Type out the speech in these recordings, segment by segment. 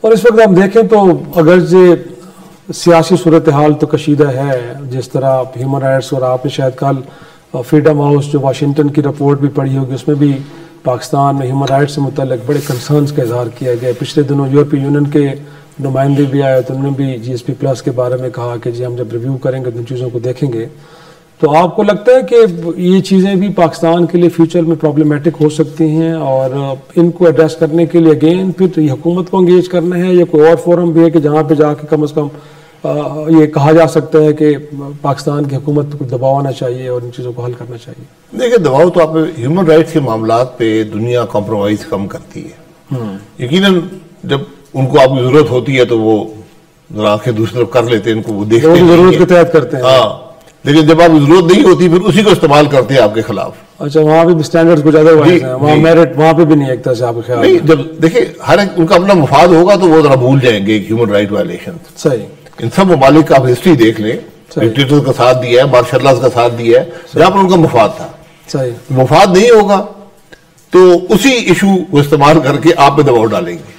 और इस वक्त हम देखें तो अगर जो सियासी सूरत हाल तो कशीदा है, जिस तरह ह्यूमन राइट्स, और आपने शायद कल फ्रीडम हाउस जो वाशिंगटन की रिपोर्ट भी पढ़ी होगी, उसमें भी पाकिस्तान में ह्यूमन राइट्स से मुतल्लिक बड़े कंसर्न्स का इजहार किया गया। पिछले दिनों यूरोपीय यूनियन के नुमाइंदे भी आए तो उन्होंने भी GSP+ के बारे में कहा कि जी हम जब रिव्यू करेंगे तो इन चीज़ों को देखेंगे। तो आपको लगता है कि ये चीज़ें भी पाकिस्तान के लिए फ्यूचर में प्रॉब्लमेटिक हो सकती हैं, और इनको एड्रेस करने के लिए अगेन फिर ये हुकूमत को इंगेज करना है, या कोई और फोरम भी है कि जहाँ पे जाके कम से कम ये कहा जा सकता है कि पाकिस्तान की हुकूमत को दबाव आना चाहिए और इन चीज़ों को हल करना चाहिए? देखिए, दबाव तो आप ह्यूमन राइट्स के मामलात पे दुनिया कॉम्प्रोमाइज कम करती है। यकीनन जब उनको आपकी जरूरत होती है तो वो जरा आंखें दूसरी तरफ कर लेते हैं, इनको वो देखते हैं, जरूरत के तहत करते हैं। हाँ, लेकिन जब आपकी जरूरत नहीं होती फिर उसी को इस्तेमाल करते हैं आपके खिलाफ। अच्छा, वहाँ भी स्टैंडर्ड्स कुछ अदर हैं, वहाँ मेरिट वहाँ पे भी नहीं एक तरह से आपके ख्याल नहीं। जब देखिए हर एक उनका अपना मुफाद होगा तो वो जरा भूल जाएंगे ह्यूमन राइट वायलेशन। सही, इन सब ममालिक का आप हिस्ट्री देख लें, डिक्टेटर का साथ दिया है, मार्शल का साथ दिया है, जहां पर उनका मुफाद था। सही, मुफाद नहीं होगा तो उसी इशू को इस्तेमाल करके आप पे दबाव डालेंगे।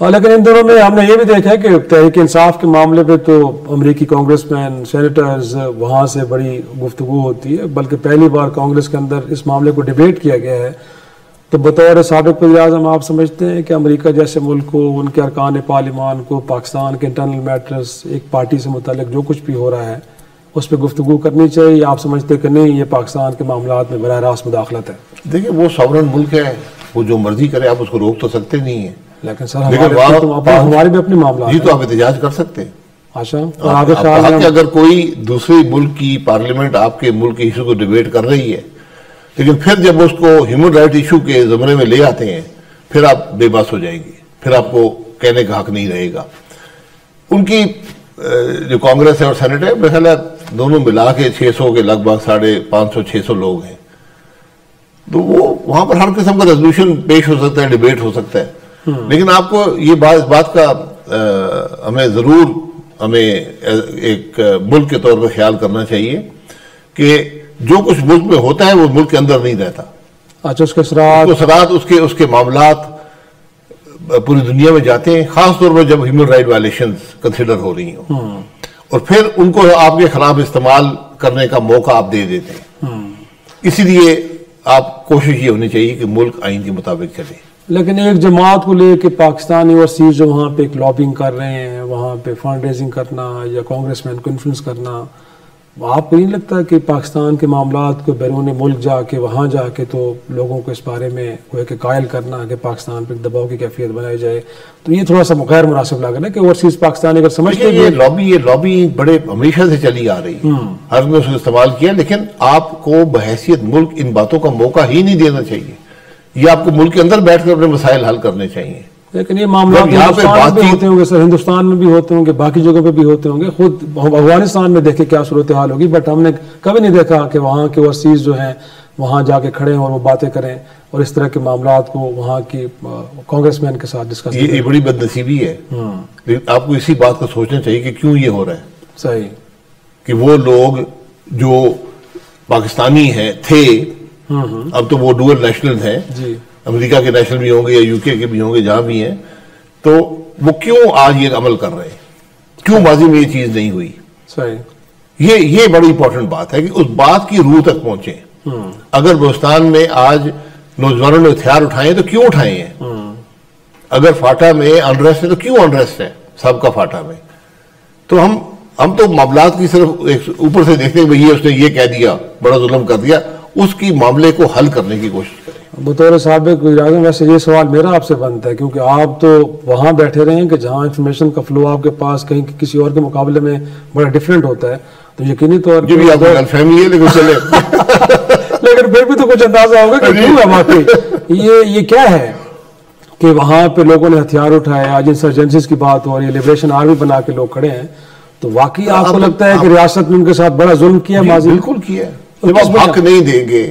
लेकिन इन दिनों में हमने ये भी देखा है कि तहरीक इंसाफ के मामले पे तो अमेरिकी कांग्रेसमैन, सेनेटर्स, वहाँ से बड़ी गुफ्तगू होती है, बल्कि पहली बार कांग्रेस के अंदर इस मामले को डिबेट किया गया है। तो बतौर साबिक वज़ीर-ए-आज़म आप समझते हैं कि अमेरिका जैसे मुल्क को, उनके अरकान पार्लिमान को, पाकिस्तान के इंटरनल मैटर्स, एक पार्टी से मुतल्लिक जो कुछ भी हो रहा है उस पर गुफ्तगू करनी चाहिए? आप समझते हैं कि नहीं, ये पाकिस्तान के मामलात में बराह रास्त मुदाखलत है? देखिए, वो सॉवरन मुल्क है, वो जो मर्जी करे, आप उसको रोक तो सकते नहीं है। लेकिन सर हमारे भी अपने मामला जी, तो आप एहतजाज कर सकते हैं। अच्छा, और अगर कोई दूसरे मुल्क की पार्लियामेंट आपके मुल्क के इशू को डिबेट कर रही है, लेकिन फिर जब उसको ह्यूमन राइट इशू के ज़मरे में ले आते हैं, फिर आप बेबस हो जाएंगे, फिर आपको कहने का हक नहीं रहेगा। उनकी जो कांग्रेस है और सेनेट है, मेरे ख्याल है दोनों मिला के 600 के लगभग 550-600 लोग हैं, तो वो वहां पर हर किस्म का रेजोल्यूशन पेश हो सकता है, डिबेट हो सकता है। लेकिन आपको ये बात का हमें एक मुल्क के तौर पर ख्याल करना चाहिए कि जो कुछ मुल्क में होता है वो मुल्क के अंदर नहीं रहता। अच्छा, उसके सराहत उसके मामलात पूरी दुनिया में जाते हैं, खास तौर पर जब ह्यूमन राइट वायलेशंस कंसिडर हो रही हो, और फिर उनको आपके खिलाफ इस्तेमाल करने का मौका आप दे देते हैं। इसीलिए आप कोशिश ये होनी चाहिए कि मुल्क आइन के मुताबिक चले। लेकिन एक जमात को लेके पाकिस्तानी ओवरसीज जो वहाँ पे एक लॉबिंग कर रहे हैं, वहाँ पे फंड रेजिंग करना या कांग्रेसमैन को इन्फ्लुएंस करना, आपको नहीं लगता कि पाकिस्तान के मामलात को बैरून मुल्क जाके, वहाँ जाके तो लोगों को इस बारे में कोई के कायल करना कि पाकिस्तान पर दबाव की कैफियत बनाई जाए, तो ये थोड़ा सा गैर मुनासिब लगा ना कि ओवरसीज पाकिस्तानी अगर समझते ये लॉबी बड़े हमेशा से चली आ रही है, हर में उसको इस्तेमाल किया, लेकिन आपको बहैसियत मुल्क इन बातों का मौका ही नहीं देना चाहिए। ये आपको मुल्क के अंदर बैठकर अपने मसाइल हल करने चाहिए। लेकिन ये मामला हिंदुस्तान में होते होंगे सर, हिंदुस्तान में भी होते होंगे, बाकी जगहों पे भी होते होंगे, खुद अफगानिस्तान में देखे क्या सूरत हाल होगी, बट हमने कभी नहीं देखा कि वहाँ के ओवरसीज जो हैं वहाँ जाके खड़े हैं और वो बातें करें और इस तरह के मामलात को वहाँ की कांग्रेसमैन के साथ डिस्कस करें। ये बड़ी बदनसीबी है, लेकिन आपको इसी बात को सोचना चाहिए कि क्यों ये हो रहा है। सही, कि वो लोग जो पाकिस्तानी थे, अब तो वो डुअल नेशनल हैं, अमेरिका के नेशनल भी होंगे या यूके के भी होंगे, जहां भी हैं, तो वो क्यों आज ये अमल कर रहे हैं, क्यों माजी में ये चीज नहीं हुई। सही, ये बड़ी इंपॉर्टेंट बात है कि उस बात की रूह तक पहुंचे। अगर बलूचिस्तान में आज नौजवानों ने हथियार उठाए तो क्यों उठाए हैं, अगर फाटा में अनरेस्ट है तो क्यों अनरेस्ट है सबका फाटा में। तो हम तो मामलात की सिर्फ ऊपर से देखते हैं, भैया उसने ये कह दिया, बड़ा जुल्म कर दिया, उसकी मामले को हल करने की कोशिश करें। बतौर साबिक वज़ीर-ए-आज़म वैसे ये सवाल मेरा आपसे बनता है, क्योंकि आप तो वहाँ बैठे रहे हैं कि जहाँ इंफॉर्मेशन का फ्लो आपके पास कहीं किसी और के मुकाबले में बड़ा डिफरेंट होता है, तो यकीनी तौर पर भी आपको गलतफहमी है, लेकिन चले लेकिन फिर भी तो कुछ अंदाजा होगा कि क्यों है वाकई ये क्या है कि वहाँ पे लोगों ने हथियार उठाए, आज इंसर्जेंसीज की बात हो रही है, लिबरेशन आर्मी बना के लोग खड़े हैं, तो वाकई आपको लगता है कि रियासत ने उनके साथ बड़ा जुल्म किया? माजी बिल्कुल किया। जब आप हक नहीं देंगे,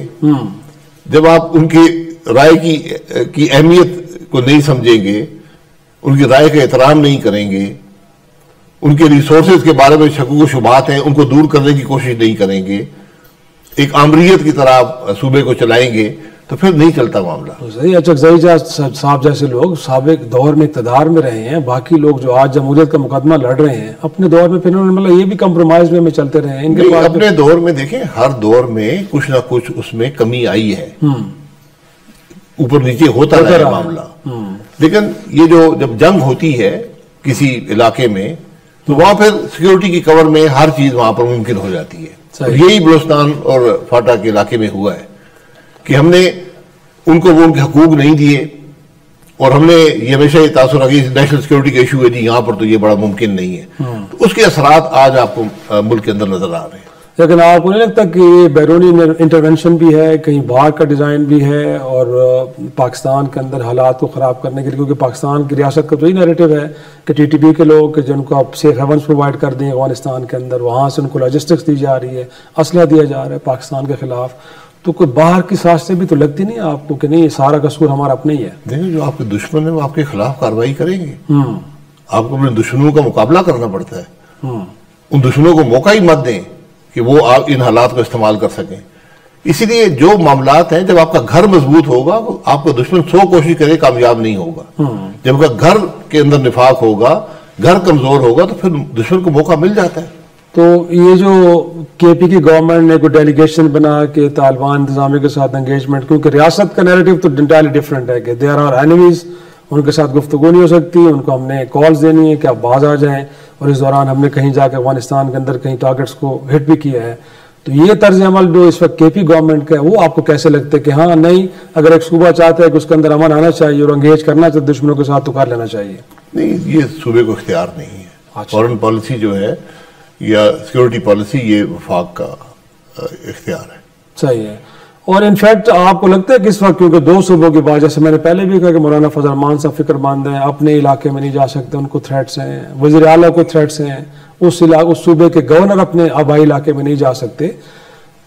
जब आप उनकी राय की अहमियत को नहीं समझेंगे, उनकी राय का एहतराम नहीं करेंगे, उनके रिसोर्सेज के बारे में शकूक शुबात हैं उनको दूर करने की कोशिश नहीं करेंगे, एक आमरीयत की तरह आप सूबे को चलाएंगे, तो फिर नहीं चलता मामला। तो सही, अचकजई साहब जैसे लोग साबिक दौर में इक़्तिदार में रहे हैं, बाकी लोग जो आज जमहूरियत का मुकदमा लड़ रहे हैं अपने दौर में, फिर उन्होंने मतलब ये भी कंप्रोमाइज में चलते रहे हैं। इनके पास अपने दौर में देखें, हर दौर में कुछ ना कुछ उसमें कमी आई है, ऊपर नीचे होता रहा मामला। लेकिन ये जो जब जंग होती है किसी इलाके में, तो वहां फिर सिक्योरिटी की कवर में हर चीज वहां पर मुमकिन हो जाती है। और यही बलूचिस्तान और फाटा के इलाके में हुआ है कि हमने उनको वो उनके हकूक नहीं दिए, और हमने ये हमेशा ये तासुर रखी नेशनल सिक्योरिटी का इशू है जी, यहाँ पर तो ये बड़ा मुमकिन नहीं है। तो उसके असरात आज आपको मुल्क के अंदर नजर आ रहे हैं। लेकिन आपको नहीं लगता कि ये बैरूनी इंटरवेंशन भी है, कहीं बाहर का डिज़ाइन भी है, और पाकिस्तान के अंदर हालात को ख़राब करने के लिए? क्योंकि पाकिस्तान की रियासत का तो यही नैरेटिव है कि TTP के लोग कि जिनको आप सेफ हेवन्स प्रोवाइड कर दें अफगानिस्तान के अंदर, वहाँ से उनको लॉजिस्टिक्स दी जा रही है, असला दिया जा रहा है पाकिस्तान के खिलाफ। तो कोई बाहर की साजिश भी तो लगती नहीं आपको कि नहीं, सारा कसूर हमारा अपना ही है? देखिए, जो आपके दुश्मन है वो आपके खिलाफ कार्रवाई करेंगे। आपको अपने दुश्मनों का मुकाबला करना पड़ता है। उन दुश्मनों को मौका ही मत दें कि वो आप इन हालात को इस्तेमाल कर सकें। इसीलिए जो मामलात हैं, जब आपका घर मजबूत होगा, आपका दुश्मन 100 कोशिश करे कामयाब नहीं होगा। जब आपका घर के अंदर निफाक होगा, घर कमजोर होगा, तो फिर दुश्मन को मौका मिल जाता है। तो ये जो KP की गवर्नमेंट ने कोई डेलीगेशन बना के तालिबान इंतजामिया के साथ एंगेजमेंट, क्योंकि रियासत का नैरेटिव तो इंटायरली डिफरेंट है कि दे आर आवर एनिमीज, उनके साथ गुफ्तगू नहीं हो सकती, उनको हमने कॉल्स देनी है कि आप बाज आ जाएं, और इस दौरान हमने कहीं जाकर अफगानिस्तान के अंदर कहीं टारगेट्स को हिट भी किया है। तो ये तर्ज अमल जो इस वक्त KP गवर्नमेंट का है, वो आपको कैसे लगता है कि हाँ नहीं, अगर एक सूबा चाहता है कि उसके अंदर अमन आना चाहिए और एंगेज करना चाहिए दुश्मनों के साथ, तो कर लेना चाहिए? नहीं, ये सूबे को इख्तियार नहीं है। फॉरेन पॉलिसी जो है या सिक्योरिटी पॉलिसी, ये वफाक का इख्तियार है। सही है। और इनफैक्ट आपको लगता है कि इस वक्त, क्योंकि 2 सूबों की बात, जैसे मैंने पहले भी कहा कि मौलाना फजल रहमान साहब फिक्रमंद हैं, अपने इलाके में नहीं जा सकते, उनको थ्रेट्स हैं, वज़ीर आला को थ्रेट्स हैं, उस सूबे के गवर्नर अपने आबाई इलाके में नहीं जा सकते,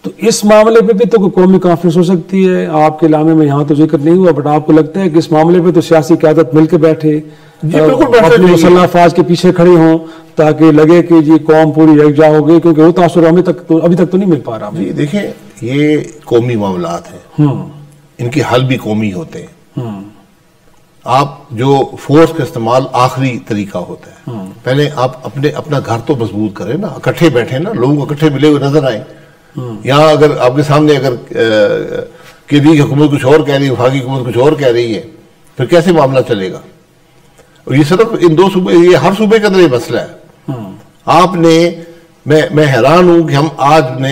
तो इस मामले पे भी तो कोई कौमी कॉन्फ्रेंस हो सकती है। आपके इलामे में यहाँ तो जिक्र नहीं हुआ, बट आपको लगता है कि इस मामले पे तो सियासी क़यादत मिलकर बैठे, अपनी मुसल्लह अफवाज के पीछे खड़े हों, ताकि लगे कि जी कौम पूरी यकजा हो गई, क्योंकि वो तासुर अभी तक तो नहीं मिल पा रहा। जी देखें, ये कौमी मामलात हैं, इनके हल भी कौमी होते हैं। आप जो फोर्स का इस्तेमाल आखिरी तरीका होता है। पहले आप अपना घर तो मजबूत करें ना, इकट्ठे बैठे ना, लोगों को इकट्ठे मिले हुए नजर आए। यहाँ अगर आपके सामने अगर KP की हुकूमत कुछ और कह रही है, वफाकी हुकूमत कुछ और कह रही है, फिर कैसे मामला चलेगा? और ये सिर्फ इन 2 सूबे, ये हर सूबे के अंदर ये मसला है। आपने, मैं हैरान हूं कि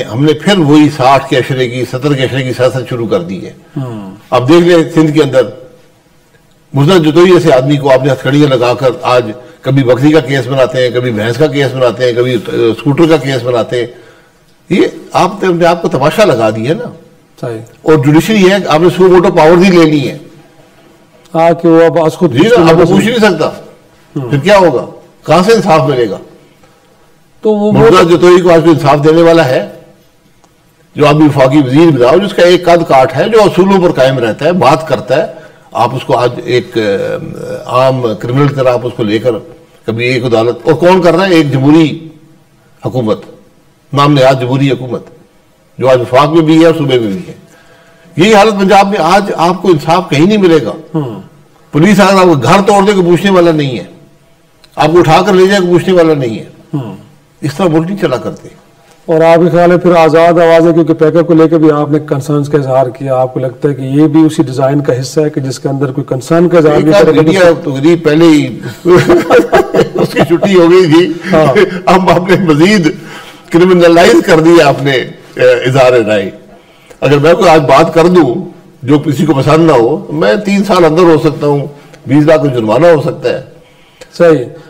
हमने फिर वही 60 के अशरे की, 70 के अशरे की सियासत शुरू कर दी है। अब देख ले, सिंध के अंदर मुजफ्फर जतोई जैसे आदमी को आपने हथकड़ियां लगाकर आज कभी बकरी का केस बनाते हैं, कभी भैंस का केस बनाते हैं, कभी स्कूटर का केस बनाते हैं। ये आपने आपको तमाशा लगा दिया ना। और जुडिशरी है, आपने सो वोटो पावर भी ले ली है कि वो अब उसको आपको पूछ नहीं सकता, फिर क्या होगा? कहां से इंसाफ मिलेगा? तो वो मुजफ्फर जतोई को आज भी इंसाफ देने वाला है? जो आप वफाकी वजीर बनाओ, जिसका एक कद काट है, जो असूलों पर कायम रहता है, बात करता है, आप उसको आज एक आम क्रिमिनल की तरह आप उसको लेकर कभी एक अदालत, और कौन कर रहा है? एक जमहूरी हुकूमत, नाम नहाद जमहूरी हुकूमत, जो आज वफाक में भी है और सूबे में भी है। यही हालत पंजाब में। आज आपको इंसाफ कहीं नहीं मिलेगा। पुलिस अगर आपको घर तोड़ दे को पूछने वाला नहीं है, आपको उठाकर ले जाए को पूछने वाला नहीं है। इस तरह मुल्क नहीं चला करते। और आपके ख्याल है फिर आज़ाद आवाज़ है, क्योंकि पैकर को लेकर भी आपने कंसर्न्स का इजहार किया, आपको लगता है कि ये भी उसी डिजाइन का हिस्सा है कि जिसके अंदर कोई कंसर्न का इजहार तो पहले ही उसकी छुट्टी हो गई थी। अब आपने मजीद क्रिमिनलाइज कर दिया आपने इजहार राय। अगर मैं कोई आज बात कर दूं जो किसी को पसंद ना हो, मैं 3 साल अंदर हो सकता हूँ, 20 लाख का जुर्माना हो सकता है। सही।